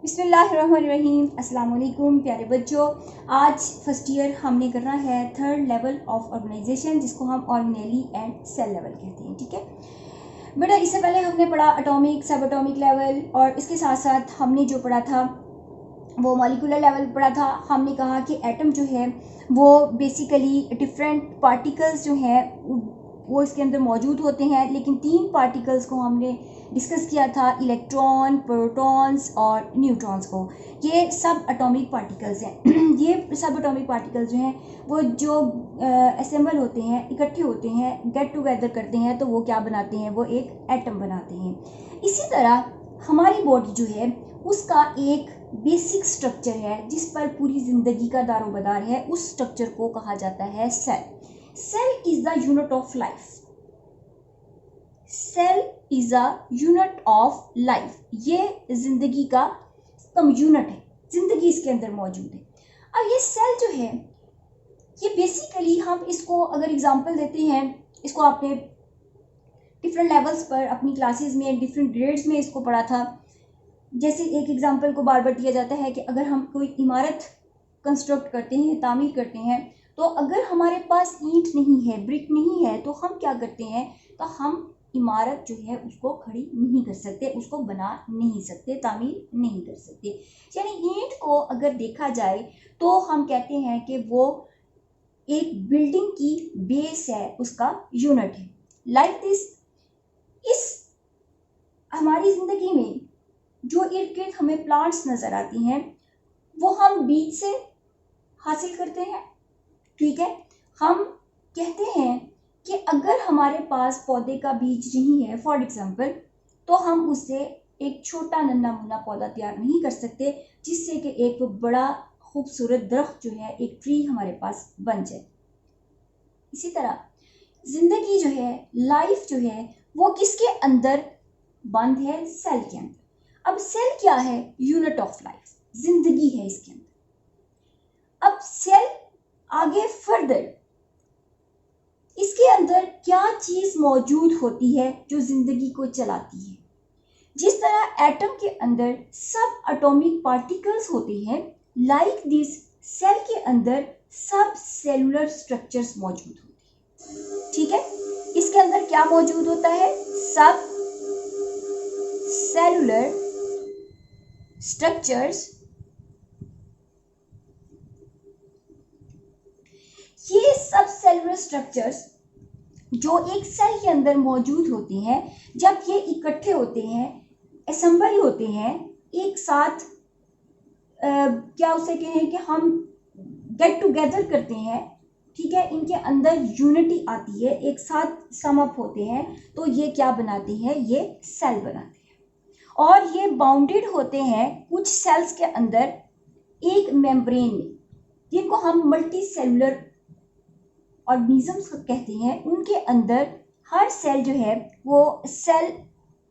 बिस्मिल्लाहिर्रहमानिर्रहीम। अस्सलाम वालेकुम प्यारे बच्चों। आज फर्स्ट ईयर हमने करना है थर्ड लेवल ऑफ ऑर्गेनाइजेशन, जिसको हम ऑर्गेनेली एंड सेल लेवल कहते हैं। ठीक है बेटा, इससे पहले हमने पढ़ा एटॉमिक, सब एटॉमिक लेवल, और इसके साथ साथ हमने जो पढ़ा था वो मॉलिक्यूलर लेवल पढ़ा था। हमने कहा कि एटम जो है वो बेसिकली डिफरेंट पार्टिकल्स जो हैं वो इसके अंदर मौजूद होते हैं, लेकिन तीन पार्टिकल्स को हमने डिस्कस किया था, इलेक्ट्रॉन, प्रोटॉन्स और न्यूट्रॉन्स को। ये सब एटॉमिक पार्टिकल्स हैं। ये सब एटॉमिक पार्टिकल्स जो हैं वो जो असेंबल होते हैं, इकट्ठे होते हैं, गेट टुगेदर करते हैं, तो वो क्या बनाते हैं, वो एक एटम बनाते हैं। इसी तरह हमारी बॉडी जो है उसका एक बेसिक स्ट्रक्चर है जिस पर पूरी ज़िंदगी का दारोमदार है। उस स्ट्रक्चर को कहा जाता है cell. Cell is the unit of life. Cell is a unit of life. ये ज़िंदगी का यूनिट है, ज़िंदगी इसके अंदर मौजूद है। अब ये सेल जो है ये बेसिकली, हम इसको अगर एग्जांपल देते हैं, इसको आपने डिफरेंट लेवल्स पर अपनी क्लासेस में डिफरेंट ग्रेड्स में इसको पढ़ा था। जैसे एक एग्जांपल को बार बार दिया जाता है कि अगर हम कोई इमारत कंस्ट्रक्ट करते हैं, तामीर करते हैं, तो अगर हमारे पास ईंट नहीं है, ब्रिक नहीं है, तो हम क्या करते हैं, तो हम इमारत जो है उसको खड़ी नहीं कर सकते, उसको बना नहीं सकते, तामीर नहीं कर सकते। यानी ईंट को अगर देखा जाए तो हम कहते हैं कि वो एक बिल्डिंग की बेस है, उसका यूनिट है। लाइक दिस, इस हमारी ज़िंदगी में जो इर्द गिर्द हमें प्लांट्स नज़र आती हैं वो हम बीज से हासिल करते हैं। ठीक है, हम कहते हैं कि अगर हमारे पास पौधे का बीज नहीं है फॉर एग्जांपल, तो हम उससे एक छोटा नन्हा मुन्ना पौधा तैयार नहीं कर सकते जिससे कि एक बड़ा खूबसूरत दरख्त जो है, एक ट्री हमारे पास बन जाए। इसी तरह ज़िंदगी जो है, लाइफ जो है, वो किसके अंदर बंद है? सेल के अंदर। अब सेल क्या है? यूनिट ऑफ लाइफ, जिंदगी है इसके अंदर। अब सेल आगे फर्दर, इसके अंदर क्या चीज मौजूद होती है जो जिंदगी को चलाती है? जिस तरह एटम के अंदर सब एटॉमिक पार्टिकल्स होते हैं, लाइक दिस सेल के अंदर सब सेलुलर स्ट्रक्चर्स मौजूद होते हैं। ठीक है, इसके अंदर क्या मौजूद होता है? सब सेलुलर स्ट्रक्चर्स। ये सब सेलुलर स्ट्रक्चर्स जो एक सेल के अंदर मौजूद होते हैं, जब ये इकट्ठे होते हैं, असेंबल होते हैं एक साथ, क्या उसे कहें कि हम गेट टुगेदर करते हैं। ठीक है, इनके अंदर यूनिटी आती है, एक साथ सम अप होते हैं, तो ये क्या बनाते हैं? ये सेल बनाते हैं। और ये बाउंडेड होते हैं कुछ सेल्स के अंदर एक मेम्ब्रेन में, जिनको हम मल्टी सेलुलर ऑर्गेनिजम्स कहते हैं। उनके अंदर हर सेल जो है वो सेल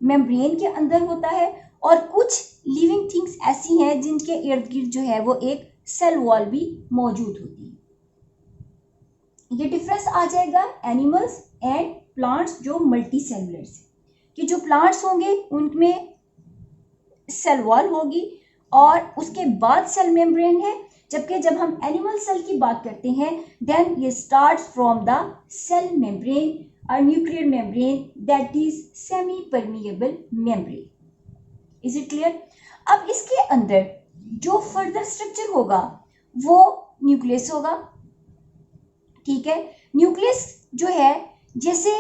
मेम्ब्रेन के अंदर होता है, और कुछ लिविंग थिंग्स ऐसी हैं जिनके इर्द गिर्द जो है वो एक सेल वॉल भी मौजूद होती है। ये डिफरेंस आ जाएगा एनिमल्स एंड प्लांट्स जो मल्टी सेलुलर से, कि जो प्लांट्स होंगे उनमें सेल वॉल होगी और उसके बाद सेल मेम्ब्रेन है, जबकि जब हम एनिमल सेल की बात करते हैं देन ये starts from the cell membrane, a nuclear membrane that is semi permeable membrane. Is it clear? अब इसके अंदर जो फर्दर स्ट्रक्चर होगा वो न्यूक्लियस होगा। ठीक है, न्यूक्लियस जो है, जैसे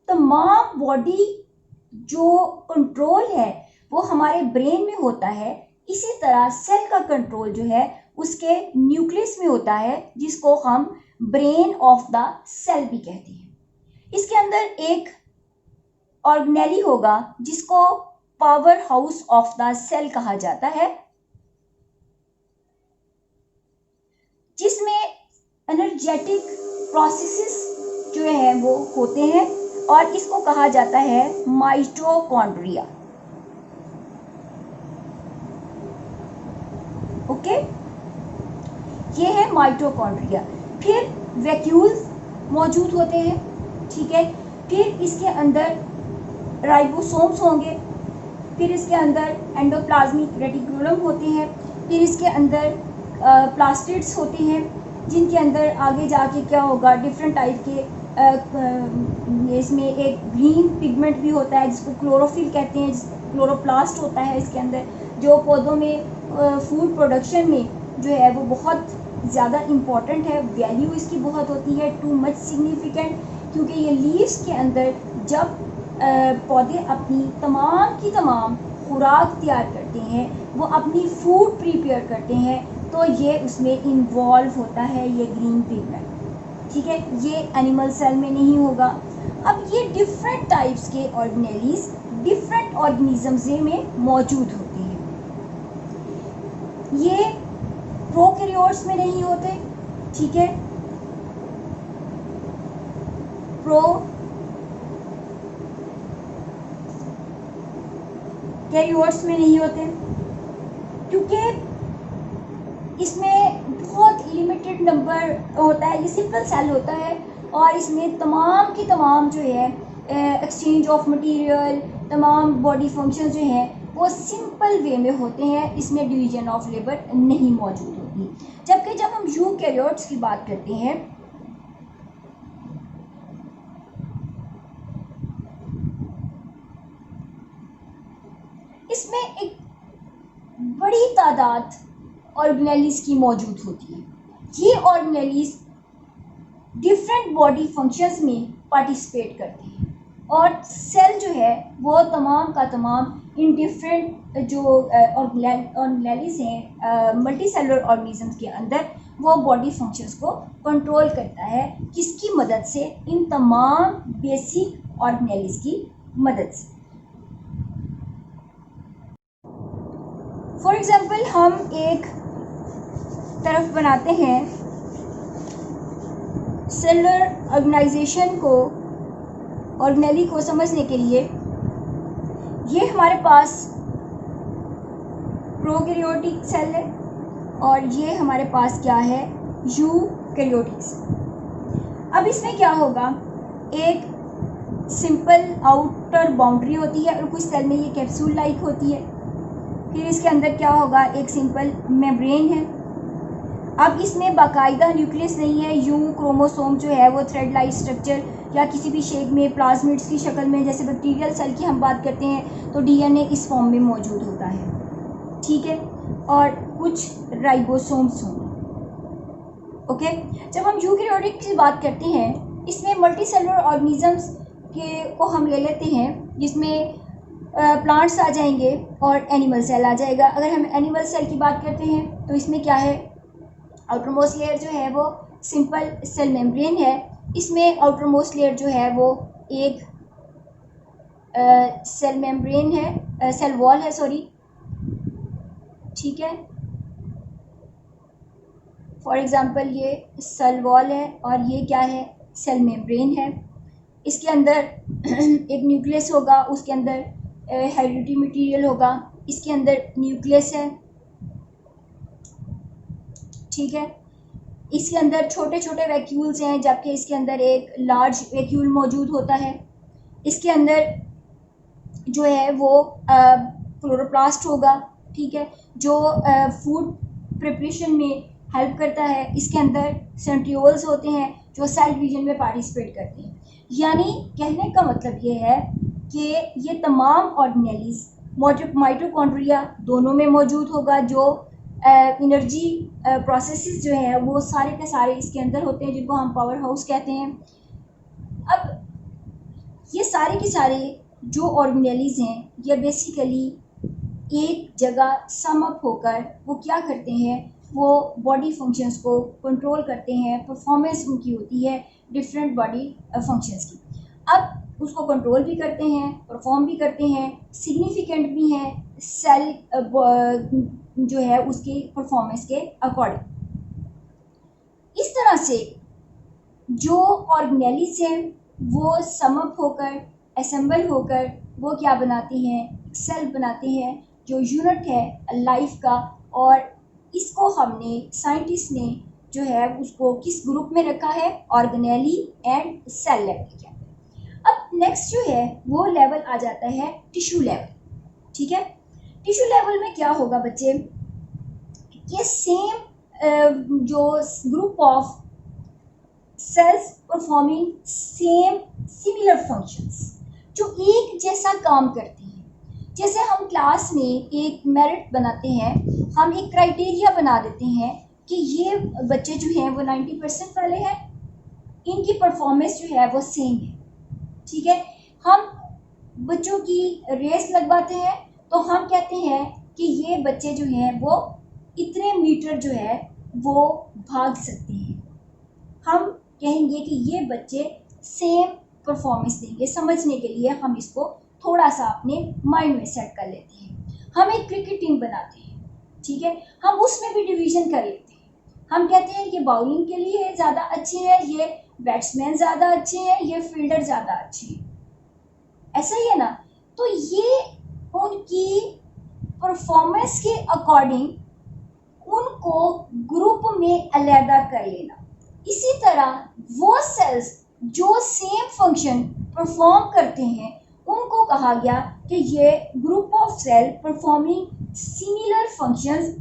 तमाम बॉडी जो कंट्रोल है वो हमारे ब्रेन में होता है, इसी तरह सेल का कंट्रोल जो है उसके न्यूक्लियस में होता है, जिसको हम ब्रेन ऑफ द सेल भी कहते हैं। इसके अंदर एक ऑर्गेनेली होगा जिसको power house of the cell कहा जाता है, जिसमें एनर्जेटिक प्रोसेसेस जो है वो होते हैं, और इसको कहा जाता है माइटोकॉन्ड्रिया। ओके, ये है माइटोकॉन्ड्रिया। फिर वैक्यूल्स मौजूद होते हैं। ठीक है, फिर इसके अंदर राइबोसोम्स होंगे, फिर इसके अंदर एंडोप्लाज्मिक रेटिकुलम होते हैं, फिर इसके अंदर प्लास्टिड्स होते हैं, जिनके अंदर आगे जाके क्या होगा, डिफरेंट टाइप के इसमें एक ग्रीन पिगमेंट भी होता है जिसको क्लोरोफिल कहते हैं, क्लोरोप्लास्ट होता है इसके अंदर, जो पौधों में फूड प्रोडक्शन में जो है वो बहुत ज़्यादा इम्पॉर्टेंट है, वैल्यू इसकी बहुत होती है, टू मच सिग्निफिकेंट, क्योंकि ये लीव्स के अंदर जब पौधे अपनी तमाम की तमाम खुराक तैयार करते हैं, वो अपनी फूड प्रिपेयर करते हैं, तो ये उसमें इन्वॉल्व होता है ये ग्रीन पिगमेंट, ठीक है। ये एनिमल सेल में नहीं होगा। अब ये डिफरेंट टाइप्स के ऑर्गेनेलीज डिफरेंट ऑर्गेनिजम्स में मौजूद होते हैं। ये प्रोकैरियोट्स में नहीं होते, ठीक है, प्रोकैरियोट्स में नहीं होते, क्योंकि इसमें बहुत लिमिटेड नंबर होता है, ये सिंपल सेल होता है और इसमें तमाम की तमाम जो है एक्सचेंज ऑफ मटेरियल, तमाम बॉडी फंक्शन जो हैं वो सिंपल वे में होते हैं, इसमें डिवीजन ऑफ लेबर नहीं मौजूद होती। जबकि जब हम यूकैरियोट्स की बात करते हैं, इसमें एक बड़ी तादाद ऑर्गेनेलीज की मौजूद होती है। ये ऑर्गेनेलीज डिफरेंट बॉडी फंक्शंस में पार्टिसिपेट करते हैं और सेल जो है वो तमाम का तमाम इन डिफरेंट जो ऑर्गेनेलीज हैं मल्टी सेलुलर ऑर्गेनिजम्स के अंदर वो बॉडी फंक्शंस को कंट्रोल करता है, किसकी मदद से, इन तमाम बेसिक ऑर्गेनेलीज की मदद से। फॉर एग्जाम्पल हम एक तरफ बनाते हैं सेलुलर ऑर्गेनाइजेशन को, ऑर्गेनेली को समझने के लिए, ये हमारे पास प्रोकैरियोटिक सेल है और ये हमारे पास क्या है, यूकैरियोटिक सेल। अब इसमें क्या होगा, एक सिंपल आउटर बाउंड्री होती है और कुछ सेल में ये कैप्सूल लाइक होती है, फिर इसके अंदर क्या होगा, एक सिंपल मेम्ब्रेन है। अब इसमें बाकायदा न्यूक्लियस नहीं है, यूं क्रोमोसोम जो है वो थ्रेड लाइक स्ट्रक्चर या किसी भी शेप में प्लाज्मिड्स की शक्ल में, जैसे बैक्टीरियल सेल की हम बात करते हैं तो डीएनए इस फॉर्म में मौजूद होता है, ठीक है, और कुछ राइबोसोम्स होंगे, ओके। जब हम यूकैरियोटिक की बात करते हैं, इसमें मल्टी सेलुलर ऑर्गेनिजम्स के को हम ले लेते हैं, जिसमें प्लांट्स आ जाएंगे और एनिमल सेल आ जाएगा। अगर हम एनिमल सेल की बात करते हैं तो इसमें क्या है, आउटर मोस्ट लेयर जो है वो सिंपल सेल मेम्ब्रेन है, इसमें आउटर मोस्ट लेयर जो है वो एक सेल मेम्ब्रेन है, सेल वॉल है, सॉरी, ठीक है। फॉर एग्जांपल ये सेल वॉल है और ये क्या है, सेल मेम्ब्रेन है। इसके अंदर एक न्यूक्लियस होगा, उसके अंदर हेरिडिटी मटेरियल होगा, इसके अंदर न्यूक्लियस है, ठीक है। इसके अंदर छोटे छोटे वैक्यूल्स हैं, जबकि इसके अंदर एक लार्ज वैक्यूल मौजूद होता है। इसके अंदर जो है वो क्लोरोप्लास्ट होगा, ठीक है, जो फूड प्रिपरेशन में हेल्प करता है। इसके अंदर सेंट्रियोल्स होते हैं जो सेल डिवीजन में पार्टिसिपेट करते हैं। यानी कहने का मतलब ये है कि ये तमाम ऑर्गेनेलीज माइटोकॉन्ड्रिया दोनों में मौजूद होगा, जो एनर्जी प्रोसेसेस जो है वो सारे के सारे इसके अंदर होते हैं, जिनको हम पावर हाउस कहते हैं। अब ये सारे के सारे जो ऑर्गेनेलीज हैं ये बेसिकली एक जगह सम अप होकर वो क्या करते हैं, वो बॉडी फंक्शंस को कंट्रोल करते हैं, परफॉर्मेंस उनकी होती है डिफरेंट बॉडी फंक्शंस की। अब उसको कंट्रोल भी करते हैं, परफॉर्म भी करते हैं, सिग्निफिकेंट भी हैं सेल जो है उसकी परफॉर्मेंस के अकॉर्डिंग। इस तरह से जो ऑर्गेनेलीज हैं वो सम अप होकर, असेंबल होकर वो क्या बनाते हैं, सेल बनाते हैं, जो यूनिट है लाइफ का। और इसको हमने साइंटिस्ट ने जो है उसको किस ग्रुप में रखा है, ऑर्गेनेली एंड सेल लेवल के। अब नेक्स्ट जो है वो लेवल आ जाता है टिश्यू लेवल। ठीक है। टिश्यू लेवल में क्या होगा बच्चे, ये सेम जो group of cells performing same similar functions, जो एक जैसा काम करते हैं। जैसे हम क्लास में एक मेरिट बनाते हैं, हम एक क्राइटेरिया बना देते हैं कि ये बच्चे जो हैं वो 90% वाले हैं, इनकी परफॉर्मेंस जो है वो सेम है, ठीक है। हम बच्चों की रेस लगवाते हैं, तो हम कहते हैं कि ये बच्चे जो हैं वो इतने मीटर जो है वो भाग सकते हैं। हम कहेंगे कि ये बच्चे सेम परफॉर्मेंस देंगे। समझने के लिए हम इसको थोड़ा सा अपने माइंड में सेट कर लेते हैं। हम एक क्रिकेट टीम बनाते हैं, ठीक है, हम उसमें भी डिवीजन कर लेते हैं। हम कहते हैं ये बाउलिंग के लिए ज़्यादा अच्छे हैं, ये बैट्समैन ज़्यादा अच्छे हैं, ये फील्डर ज़्यादा अच्छे हैं, ऐसा ही है ना। तो ये उनकी परफॉर्मेंस के अकॉर्डिंग उनको ग्रुप में अलहदा कर लेना। इसी तरह वो सेल्स जो सेम फंक्शन परफॉर्म करते हैं उनको कहा गया कि ये group of cell performing similar functions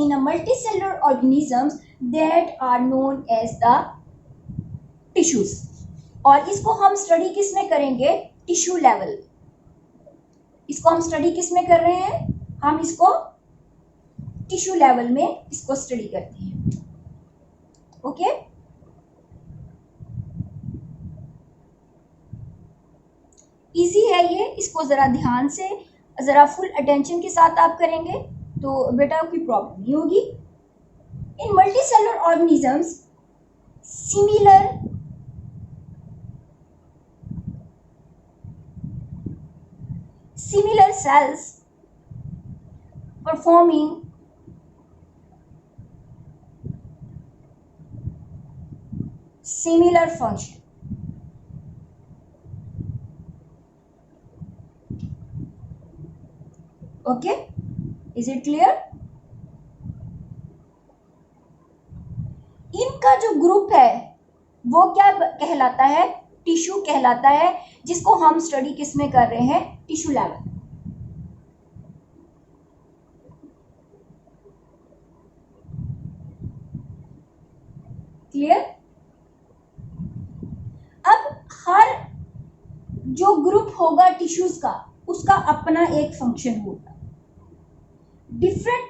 in a multicellular organisms that are known as the tissues. और इसको हम स्टडी किस में करेंगे, टिश्यू लेवल। इसको हम स्टडी किस में कर रहे हैं, हम इसको टिश्यू लेवल में इसको स्टडी करते हैं। ओके, इजी है ये, इसको ज़रा ध्यान से, ज़रा फुल अटेंशन के साथ आप करेंगे तो बेटा कोई प्रॉब्लम नहीं होगी। In multicellular organisms similar cells performing similar function. Okay, is it clear? इनका जो ग्रुप है वो क्या कहलाता है, टिश्यू कहलाता है, जिसको हम स्टडी किस में कर रहे हैं, टिश्यू लेवल। क्लियर? अब हर जो ग्रुप होगा टिश्यूज का उसका अपना एक फंक्शन होगा। डिफरेंट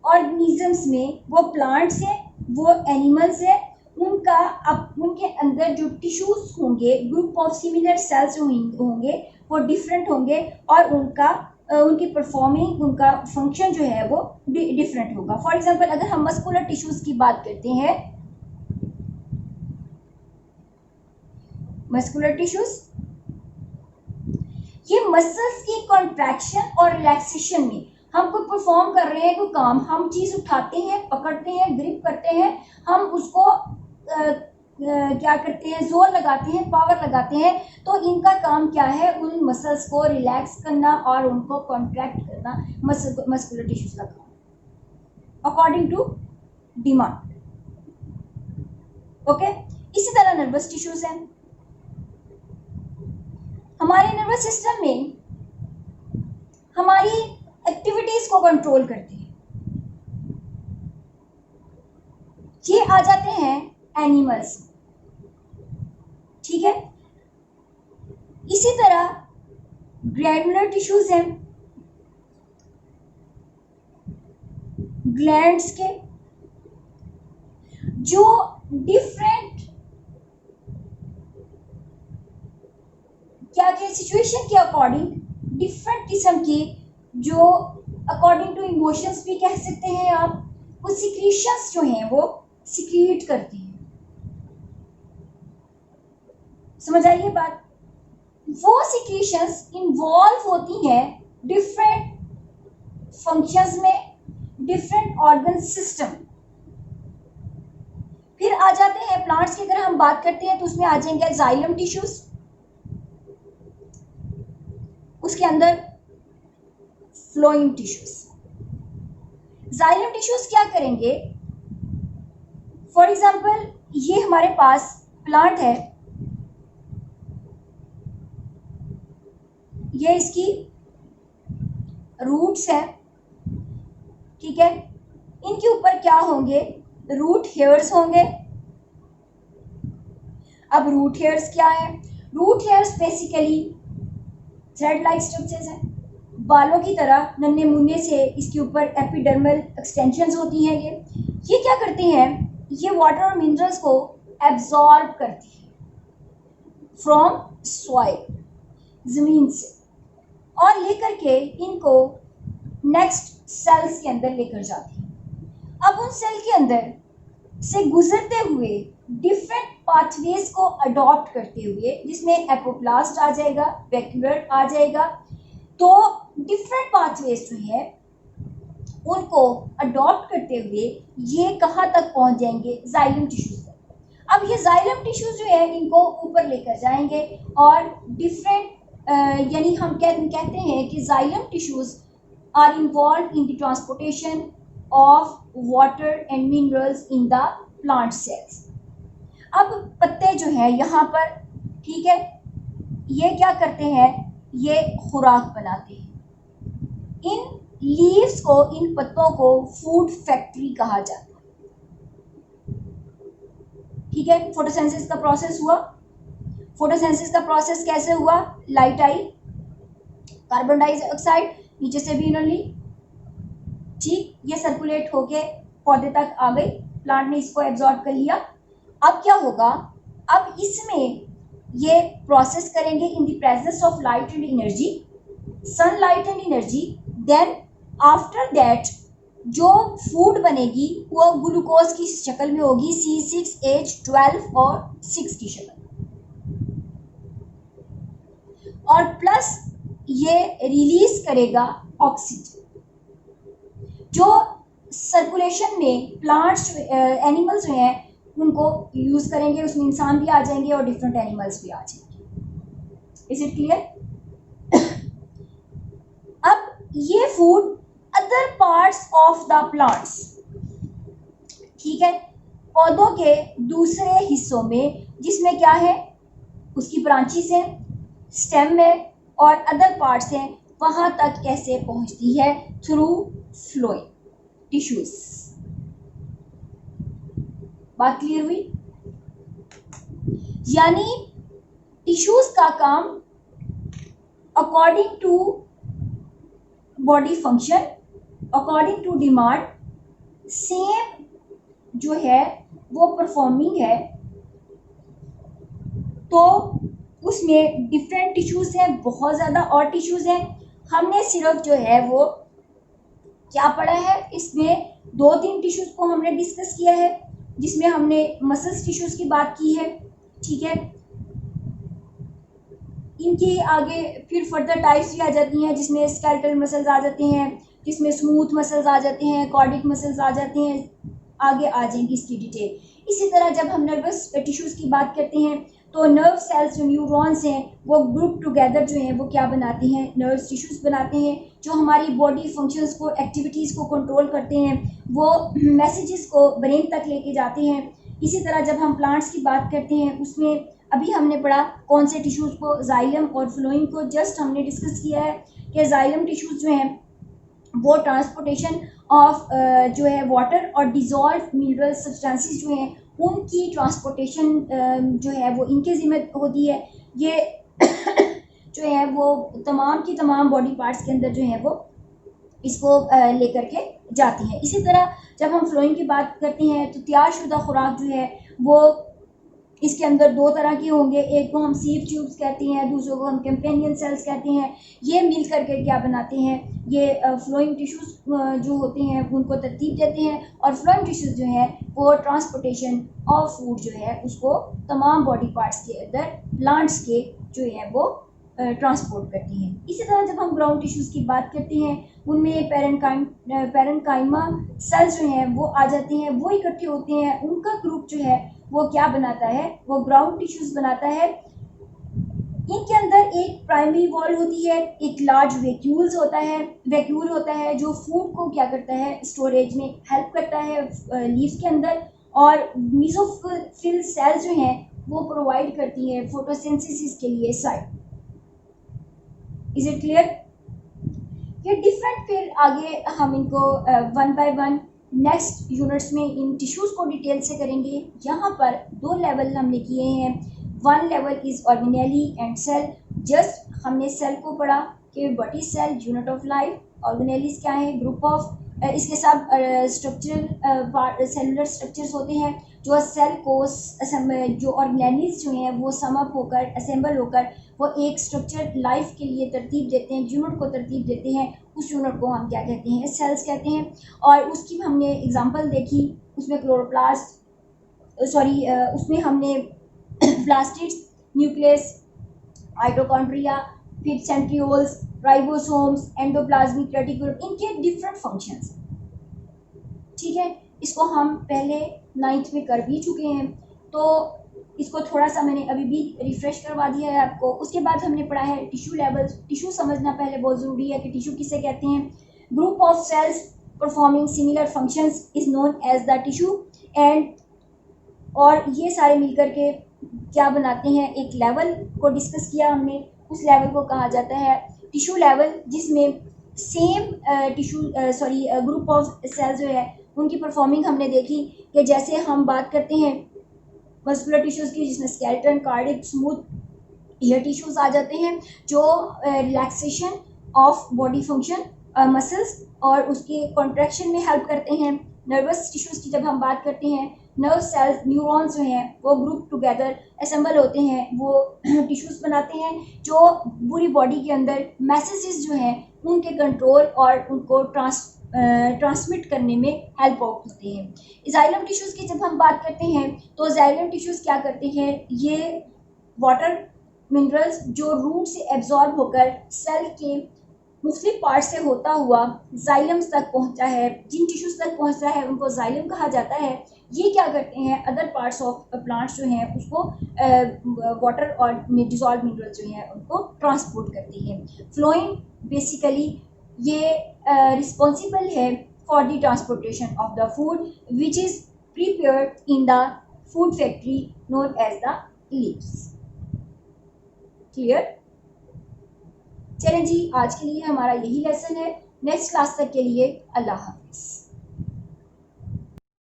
ऑर्गेनिजम्स में, वो प्लांट्स हैं, वो एनिमल्स हैं, उनके अंदर जो टिश्यूज होंगे, ग्रुप ऑफ सिमिलर सेल्स होंगे, वो डिफरेंट होंगे और उनकी परफॉर्मिंग, उनका फंक्शन जो है वो डिफरेंट होगा। फॉर एग्जांपल अगर हम मस्कुलर टिश्यूज की बात करते हैं, मस्कुलर टिश्यूज ये मसल्स की कॉन्ट्रैक्शन और रिलैक्सेशन में हम कोई परफॉर्म कर रहे हैं, कोई काम, हम चीज उठाते हैं, पकड़ते हैं, ग्रिप करते हैं, हम उसको क्या करते हैं, जोर लगाते हैं, पावर लगाते हैं, तो इनका काम क्या है, उन मसल्स को रिलैक्स करना और उनको कॉन्ट्रैक्ट करना, मस्कुलर टिश्यूज का काम अकॉर्डिंग टू डिमांड। ओके, इसी तरह नर्वस टिश्यूज हैं। हमारे नर्वस सिस्टम में हमारी एक्टिविटीज को कंट्रोल करते हैं। ये आ जाते हैं एनिमल्स, ठीक है। इसी तरह ग्लैंडुलर टिश्यूज हैं, ग्लैंड्स के, जो डिफरेंट क्या के सिचुएशन के अकॉर्डिंग डिफरेंट किस्म की, जो अकॉर्डिंग टू इमोशंस भी कह सकते हैं आप, वो सिक्रीशंस जो हैं वो सिक्रीट करती हैं। समझ आई ये बात? वो सिक्रीशंस इन्वॉल्व होती हैं डिफरेंट फंक्शंस में, डिफरेंट ऑर्गन सिस्टम। फिर आ जाते हैं प्लांट्स की, अगर हम बात करते हैं तो उसमें आ जाएंगे जाइलम टिश्यूज, उसके अंदर फ्लोएम टिश्यूज। जाइलम टिश्यूज क्या करेंगे, फॉर एग्जांपल ये हमारे पास प्लांट है, ये इसकी रूट्स हैं, ठीक है, इनके ऊपर क्या होंगे, रूट हेयर्स होंगे। अब रूट हेयर्स क्या है, root hairs basically thread like structures हैं, बालों की तरह नन्हे मुन्ने से इसके ऊपर एपिडर्मल एक्सटेंशंस होती हैं। ये क्या करते हैं, ये वाटर और मिनरल्स को एब्जॉर्ब करती है फ्रॉम सॉइल, जमीन से, और लेकर के इनको नेक्स्ट सेल्स के अंदर लेकर जाती है। अब उन सेल के अंदर से गुजरते हुए डिफरेंट पाथवेज को अडॉप्ट करते हुए, जिसमें एपोप्लास्ट आ जाएगा, वैक्यूलर आ जाएगा, तो डिफरेंट पाथवेज जो है उनको अडॉप्ट करते हुए ये कहाँ तक पहुंच जाएंगे, जाइलम टिश्यूज तक। अब ये जाइलम टिश्यूज जो है इनको ऊपर लेकर जाएंगे और डिफरेंट यानी हम कहते हैं कि xylem tissues are involve in the transportation of water and minerals in the plant cells. अब पत्ते जो है यहाँ पर, ठीक है, ये क्या करते हैं, ये खुराक बनाते हैं। इन लीव्स को, इन पत्तों को फूड फैक्ट्री कहा जाता है, ठीक है। फोटोसिंथेसिस का प्रोसेस हुआ, फोटोसिंथेसिस का प्रोसेस कैसे हुआ, लाइट आई, कार्बन डाइऑक्साइड नीचे से भी इनरली, ठीक, ये सर्कुलेट होके पौधे तक आ गई, प्लांट ने इसको एब्जॉर्ब कर लिया। अब क्या होगा, अब इसमें ये प्रोसेस करेंगे in the presence of light and energy, sunlight and energy. Then after that जो फूड बनेगी वो ग्लूकोज की शक्ल में होगी, C6H12 और 6 की शक्ल, और प्लस ये रिलीज करेगा ऑक्सीजन, जो सर्कुलेशन में प्लांट्स, एनिमल्स जो हैं उनको यूज करेंगे, उसमें इंसान भी आ जाएंगे और डिफरेंट एनिमल्स भी आ जाएंगे। Is it clear? अब ये food other parts of the plants, ठीक है, पौधों के दूसरे हिस्सों में, जिसमें क्या है, उसकी ब्रांचेस हैं, स्टेम है और अदर पार्ट्स हैं, वहां तक कैसे पहुंचती है, थ्रू फ्लोइंग टिश्यूज। बात क्लियर हुई? यानी टिश्यूज का काम according to body function, according to demand, same जो है वो परफॉर्मिंग है। तो उसमें डिफरेंट टिश्यूज हैं, बहुत ज़्यादा और टिश्यूज हैं। हमने सिर्फ जो है वो क्या पढ़ा है, इसमें 2-3 टिश्यूज को हमने डिस्कस किया है, जिसमें हमने मसल्स टिश्यूज की बात की है, ठीक है। इनके आगे फिर फर्दर टाइप्स भी आ जाती हैं, जिसमें स्केलेटल मसल्स आ जाते हैं, जिसमें स्मूथ मसल्स आ जाते हैं, कॉर्डिक मसल्स आ जाते हैं, आगे आ जाएंगी इसकी डिटेल। इसी तरह जब हम नर्वस टिश्यूज की बात करते हैं तो नर्व सेल्स, जो न्यूरॉन्स हैं, वो ग्रुप टुगेदर जो हैं वो क्या बनाते हैं, नर्व टिश्यूज बनाते हैं, जो हमारी बॉडी फंक्शंस को, एक्टिविटीज़ को कंट्रोल करते हैं, वो मैसेजेस को ब्रेन तक लेके जाते हैं। इसी तरह जब हम प्लांट्स की बात करते हैं, उसमें अभी हमने पढ़ा कौन से टिश्यूज़ को, जाइलम और फ्लोइम को जस्ट हमने डिस्कस किया है कि जाइलम टिश्यूज़ जो हैं वो ट्रांसपोर्टेशन ऑफ जो है वाटर और डिजॉल्व मिनरल सब्सटेंसेस जो हैं उनकी ट्रांसपोर्टेशन जो है वो इनके ज़िम्मे होती है। ये जो है वो तमाम की तमाम बॉडी पार्ट्स के अंदर जो है वो इसको लेकर के जाती हैं। इसी तरह जब हम फ्लोइंग की बात करते हैं तो तैयारशुदा खुराक जो है वो इसके अंदर 2 तरह के होंगे, एक को हम सीव ट्यूब्स कहते हैं, दूसरों को हम कंपेनियन सेल्स कहते हैं। ये मिल करके क्या बनाते हैं, ये फ्लोइंग टिश्यूज़ जो होते हैं उनको तरतीब देते हैं, और फ्लोइंग टिश्यूज़ जो है वो ट्रांसपोर्टेशन ऑफ फूड जो है उसको तमाम बॉडी पार्ट्स के अंदर प्लांट्स के जो है वो ट्रांसपोर्ट करती हैं। इसी तरह जब हम ग्राउंड टिश्यूज़ की बात करते हैं उनमें पैरेन्काइमा सेल्स जो हैं वो आ जाते हैं, वो इकट्ठे होते हैं, उनका ग्रुप जो है वो क्या बनाता है, वो ग्राउंड टिश्यूज़ बनाता है। इनके अंदर एक प्राइमरी वॉल होती है, एक लार्ज वैक्यूल होता है जो फूड को क्या करता है, स्टोरेज में हेल्प करता है लीव्स के अंदर, और मीजोफिल सेल्स जो हैं वो प्रोवाइड करती हैं फोटोसिंथेसिस के लिए साइट। Is it clear? ये डिफरेंट, फिर आगे हम इनको one by one next units में इन टिश्यूज़ को डिटेल से करेंगे। यहाँ पर 2 लेवल हमने किए हैं। One level is organelle and cell. Just हमने सेल को पढ़ा कि what is cell, unit of life. Organelles क्या है, ग्रुप ऑफ इसके साथ स्ट्रक्चरल सेलुलर स्ट्रक्चर्स होते हैं जो सेल को जो ऑर्गेनेलीज जो हैं वो सम अप होकर असेंबल होकर वो एक स्ट्रक्चर लाइफ के लिए तरतीब देते हैं, यूनिट को तरतीब देते हैं। उस यूनिट को हम क्या कहते हैं, सेल्स कहते हैं। और उसकी हमने एग्जांपल देखी, उसमें क्लोरोप्लास्ट उसमें हमने प्लास्टिड्स, न्यूक्लियस, माइटोकॉन्ड्रिया, फिर सेंट्रियोल्स, राइबोसोम्स, एंडोप्लाज्मिक रेटिकुलम, इनके डिफरेंट फंक्शंस। ठीक है, इसको हम पहले 9th में कर भी चुके हैं, तो इसको थोड़ा सा मैंने अभी भी रिफ्रेश करवा दिया है आपको। उसके बाद हमने पढ़ा है टिश्यू लेवल्स। टिश्यू समझना पहले बहुत ज़रूरी है कि टिश्यू किसे कहते हैं। Group of cells performing similar functions is known as the tissue and, और ये सारे मिलकर के क्या बनाते हैं, एक लेवल को डिस्कस किया हमने। उस लेवल को कहा जाता है टिश्यू लेवल, जिसमें सेम ग्रुप ऑफ सेल्स जो है उनकी परफॉर्मिंग हमने देखी कि जैसे हम बात करते हैं मस्कुलर टिश्यूज़ की, जिसमें स्केलेटन, कार्डिक, स्मूथ ईयर टिश्यूज़ आ जाते हैं जो relaxation of body function, muscles और उसके कॉन्ट्रैक्शन में हेल्प करते हैं। नर्वस टिश्यूज़ की जब हम बात करते हैं, नर्व सेल्स, न्यूरॉन्स जो हैं वो ग्रुप टुगेदर असेंबल होते हैं, वो टिश्यूज़ बनाते हैं जो पूरी बॉडी के अंदर मैसेजेस जो हैं उनके कंट्रोल और उनको ट्रांसमिट करने में हेल्प होते हैं। जाइलम टिश्यूज़ की जब हम बात करते हैं तो जाइलम टिश्यूज़ क्या करते हैं, ये वाटर मिनरल्स जो रूट से एब्जॉर्ब होकर सेल के मुख्तलिफ पार्ट से होता हुआ जाइलम्स तक पहुंचा है, जिन टिश्यूज़ तक पहुंचता है उनको जाइलम कहा जाता है। ये क्या करते हैं, अदर पार्ट्स ऑफ प्लांट्स जो हैं उसको वाटर और डिजॉल्व मिनरल जो हैं उनको ट्रांसपोर्ट करती है। फ्लोइम बेसिकली ये रिस्पॉन्सिबल है for the transportation of the food which is prepared in the food factory known as the leaves. Clear? चलें जी, आज के लिए हमारा यही लेसन है। नेक्स्ट क्लास तक के लिए अल्लाह हाफिज़।